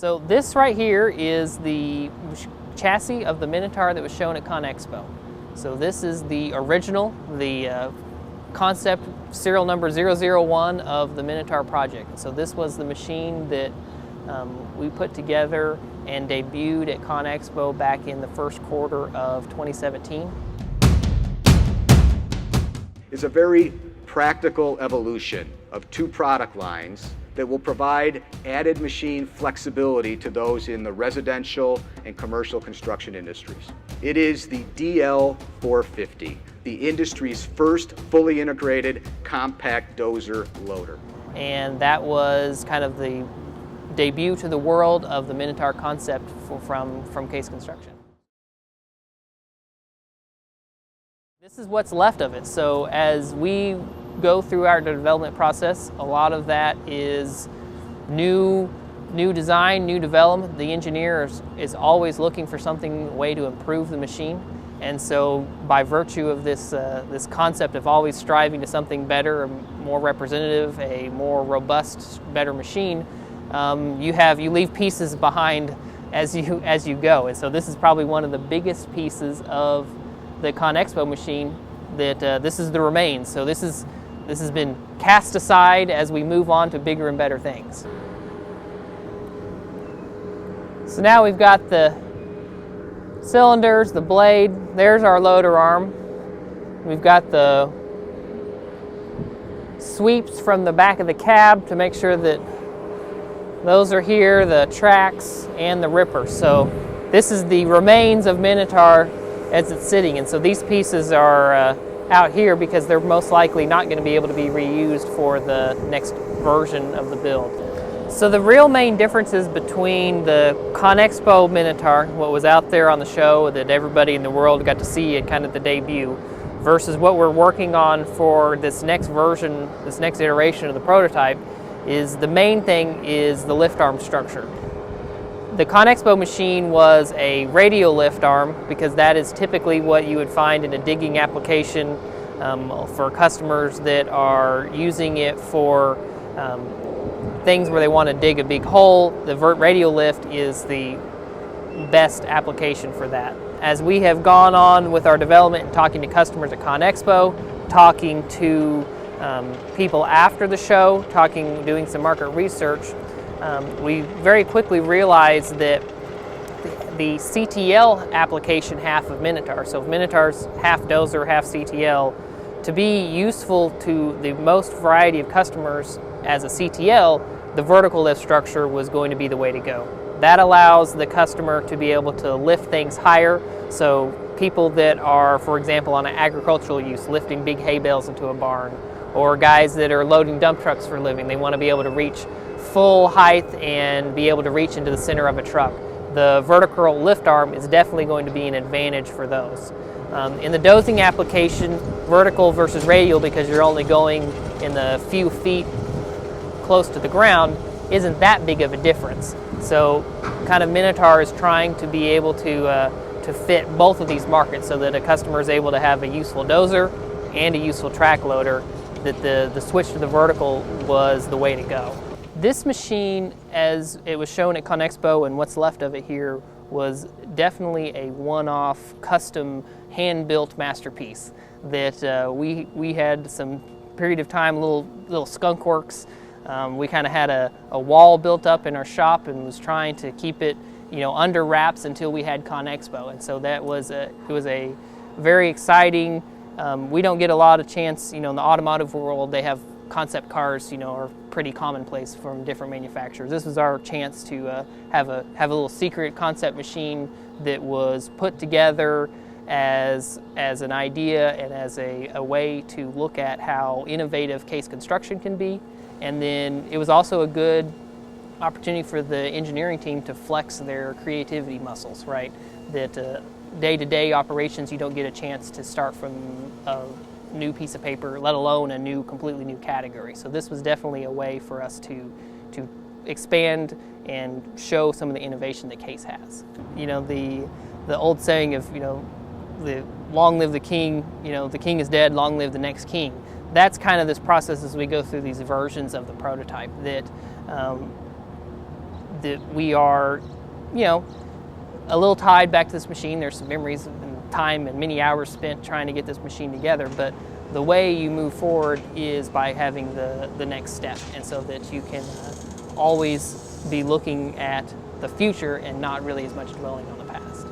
So this right here is the chassis of the Minotaur that was shown at ConExpo. So this is the original, the concept serial number 001 of the Minotaur project. So this was the machine that we put together and debuted at ConExpo back in the first quarter of 2017. It's a very practical evolution of two product lines that will provide added machine flexibility to those in the residential and commercial construction industries. It is the DL450, the industry's first fully integrated compact dozer loader. And that was kind of the debut to the world of the Minotaur concept from Case Construction. This is what's left of it. So as we go through our development process, a lot of that is new design, new development. The engineer is always looking for something, a way to improve the machine. And so by virtue of this concept of always striving to something better, a more representative, a more robust, better machine, you leave pieces behind as you go. And so this is probably one of the biggest pieces of the ConExpo machine that this is the remains. So this has been cast aside as we move on to bigger and better things. So now we've got the cylinders, the blade, there's our loader arm. We've got the sweeps from the back of the cab to make sure that those are here, the tracks and the ripper. So this is the remains of Minotaur as it's sitting, and so these pieces are out here because they're most likely not going to be able to be reused for the next version of the build. So the real main differences between the ConExpo Minotaur, what was out there on the show that everybody in the world got to see at kind of the debut, versus what we're working on for this next version, this next iteration of the prototype, is the main thing is the lift arm structure. The ConExpo machine was a radial lift arm because that is typically what you would find in a digging application for customers that are using it for things where they want to dig a big hole. The radial lift is the best application for that. As we have gone on with our development and talking to customers at ConExpo, talking to people after the show, doing some market research, we very quickly realized that the CTL application half of Minotaur, so Minotaur's half dozer, half CTL, to be useful to the most variety of customers as a CTL, the vertical lift structure was going to be the way to go. That allows the customer to be able to lift things higher, so people that are, for example, on an agricultural use, lifting big hay bales into a barn, or guys that are loading dump trucks for a living, they want to be able to reach full height and be able to reach into the center of a truck. The vertical lift arm is definitely going to be an advantage for those. In the dozing application, vertical versus radial, because you're only going in the few feet close to the ground, isn't that big of a difference. So kind of Minotaur is trying to be able to fit both of these markets so that a customer is able to have a useful dozer and a useful track loader, that the switch to the vertical was the way to go. This machine, as it was shown at ConExpo and what's left of it here, was definitely a one-off, custom, hand-built masterpiece that we had some period of time, little skunk works. We kind of had a wall built up in our shop and was trying to keep it, under wraps until we had ConExpo, and so it was a very exciting. We don't get a lot of chance, in the automotive world. They have concept cars, are pretty commonplace from different manufacturers. This was our chance to have a little secret concept machine that was put together as an idea and as a way to look at how innovative Case Construction can be. And then it was also a good opportunity for the engineering team to flex their creativity muscles, right? That day-to-day operations, you don't get a chance to start from a new piece of paper, let alone a completely new category. So this was definitely a way for us to expand and show some of the innovation that Case has. The old saying of, the long live the king, the king is dead, long live the next king. That's kind of this process as we go through these versions of the prototype, that that we are, you know, a little tied back to this machine. There's some memories and time and many hours spent trying to get this machine together, but the way you move forward is by having the next step, and so that you can always be looking at the future and not really as much dwelling on the past.